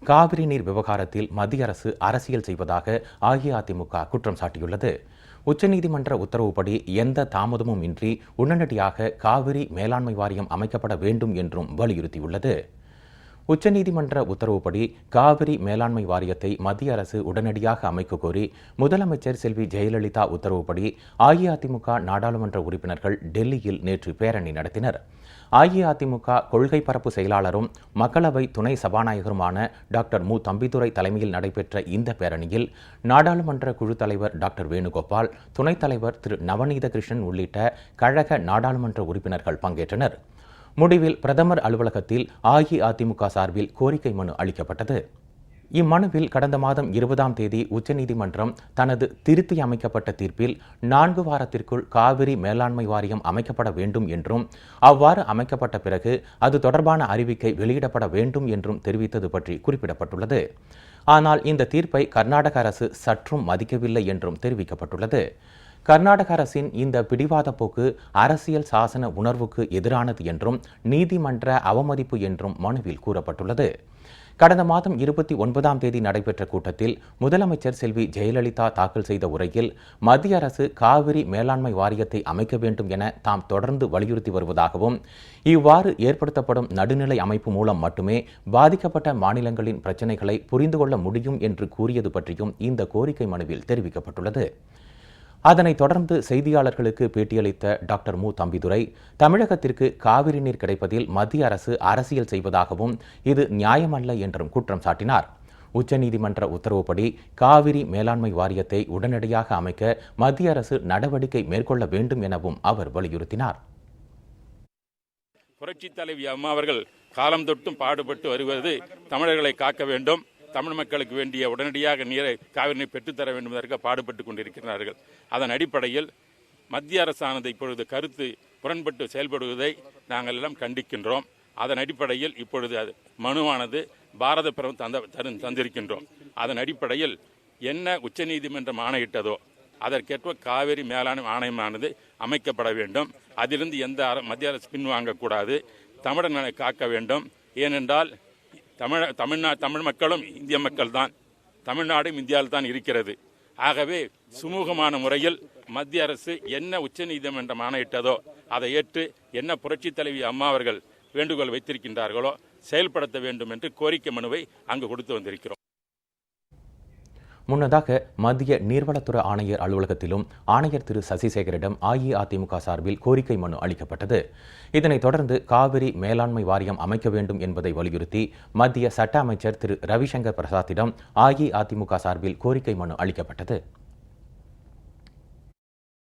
காவிரி நீர் விவகாரத்தில் மத்திய அரசு அரசியல் செய்வதாக அஇஅதிமுக குற்றம் சாட்டியுள்ளது. உச்சநீதிமன்ற உத்தரவுப்படி எந்த தாமதமும் இன்றி உடனடியாக காவிரி மேலாண்மை வாரியம் அமைக்கப்பட வேண்டும் என்றும் வலியுறுத்தியுள்ளது. உச்சநீதிமன்ற உத்தரவுப்படி காவிரி மேலாண்மை வாரியத்தை மத்திய அரசு உடனடியாக அமைக்க கோரி முதலமைச்சர் செல்வி ஜெயலலிதா உத்தரவுப்படி அஇஅதிமுக நாடாளுமன்ற உறுப்பினர்கள் டெல்லியில் நேற்று பேரணி நடத்தினர். அஇஅதிமுக கொள்கை பரப்பு செயலாளரும் மக்களவை துணை சபாநாயகருமான டாக்டர் மு. தம்பிதுரை தலைமையில் நடைபெற்ற இந்த பேரணியில் நாடாளுமன்ற குழு தலைவர் டாக்டர் வேணுகோபால், துணைத் தலைவர் திரு நவநீத கிருஷ்ணன் உள்ளிட்ட கழக நாடாளுமன்ற உறுப்பினர்கள் பங்கேற்றனர். முடிவில் பிரதமர் அலுவலகத்தில் அஇஅதிமுக சார்பில் கோரிக்கை மனு அளிக்கப்பட்டது. இம்மனுவில் கடந்த மாதம் 20ஆம் தேதி உச்சநீதிமன்றம் தனது திருத்தி அமைக்கப்பட்ட தீர்ப்பில் 4 வாரத்திற்குள் காவிரி மேலாண்மை வாரியம் அமைக்கப்பட வேண்டும் என்றும், அவ்வாறு அமைக்கப்பட்ட பிறகு அது தொடர்பான அறிவிக்கை வெளியிடப்பட வேண்டும் என்றும் தெரிவித்தது பற்றி குறிப்பிடப்பட்டுள்ளது. ஆனால் இந்த தீர்ப்பை கர்நாடக அரசு சற்றும் மதிக்கவில்லை என்றும் தெரிவிக்கப்பட்டுள்ளது. கர்நாடக அரசின் இந்த பிடிவாத போக்கு அரசியல் சாசன உணர்வுக்கு எதிரானது என்றும், நீதிமன்ற அவமதிப்பு என்றும் மனுவில் கூறப்பட்டுள்ளது. கடந்த மாதம் 29ஆம் தேதி நடைபெற்ற கூட்டத்தில் முதலமைச்சர் செல்வி ஜெயலலிதா தாக்கல் செய்த உரையில் மத்திய அரசு காவிரி மேலாண்மை வாரியத்தை அமைக்க வேண்டும் என தாம் தொடர்ந்து வலியுறுத்தி வருவதாகவும், இவ்வாறு ஏற்படுத்தப்படும் நடுநிலை அமைப்பு மூலம் மட்டுமே பாதிக்கப்பட்ட மாநிலங்களின் பிரச்சினைகளை புரிந்து கொள்ள முடியும் என்று கூறியது பற்றியும் இந்த கோரிக்கை மனுவில் தெரிவிக்கப்பட்டுள்ளது. அதனைத் தொடர்ந்து செய்தியாளர்களுக்கு பேட்டியளித்த டாக்டர் மு. தம்பிதுரை, தமிழகத்திற்கு காவிரி நீர் கிடைப்பதில் மத்திய அரசு அரசியல் செய்வதாகவும், இது நியாயமல்ல என்றும் குற்றம் சாட்டினார். உச்சநீதிமன்ற உத்தரவுப்படி காவிரி மேலாண்மை வாரியத்தை உடனடியாக அமைக்க மத்திய அரசு நடவடிக்கை மேற்கொள்ள வேண்டும் எனவும் அவர் வலியுறுத்தினார். புரட்சித் தலைவி அம்மா அவர்கள் காலம் தொட்டும் பாடுபட்டு வருவது தமிழர்களை காக்க வேண்டும், தமிழ் மக்களுக்கு வேண்டிய உடனடியாக நீரை காவிரி நீர் பெற்றுத்தர வேண்டும் என்பதற்கு பாடுபட்டு கொண்டிருக்கிறார்கள். அதன் அடிப்படையில் மத்திய அரசானது இப்பொழுது கருத்து புறன்பட்டு செயல்படுவதை நாங்கள் எல்லாம் கண்டிக்கின்றோம். அதன் அடிப்படையில் இப்பொழுது மனுவானது பாரத பிரதமர் தந்திருக்கின்றோம். அதன் அடிப்படையில் என்ன உச்சநீதிமன்றம் ஆணையிட்டதோ அதற்கேற்ப காவிரி மேலாண்மை ஆணையமானது அமைக்கப்பட வேண்டும். அதிலிருந்து எந்த மத்திய அரசு பின்வாங்கக்கூடாது, தமிழர்களை காக்க வேண்டும். ஏனென்றால் தமிழ் மக்களும் இந்திய மக்கள் தான், தமிழ்நாடும் இந்தியாவில் தான் இருக்கிறது. ஆகவே சுமூகமான முறையில் மத்திய அரசு என்ன உச்சநீதிமன்றம் ஆணையிட்டதோ அதை ஏற்று என்ன புரட்சித் தலைவி அம்மா அவர்கள் வேண்டுகோள் வைத்திருக்கின்றார்களோ செயல்படுத்த வேண்டும் என்று கோரிக்கை மனுவை அங்கு கொடுத்து வந்திருக்கிறோம். முன்னதாக மத்திய நீர்வளத்துறை ஆணையர் அலுவலகத்திலும் ஆணையர் திரு சசிசேகரிடம் அஇஅதிமுக சார்பில் கோரிக்கை மனு அளிக்கப்பட்டது. இதனைத் தொடர்ந்து காவிரி மேலாண்மை வாரியம் அமைக்க வேண்டும் என்பதை வலியுறுத்தி மத்திய சட்ட அமைச்சர் திரு ரவிசங்கர் பிரசாத்திடம் அஇஅதிமுக சார்பில் கோரிக்கை மனு அளிக்கப்பட்டது.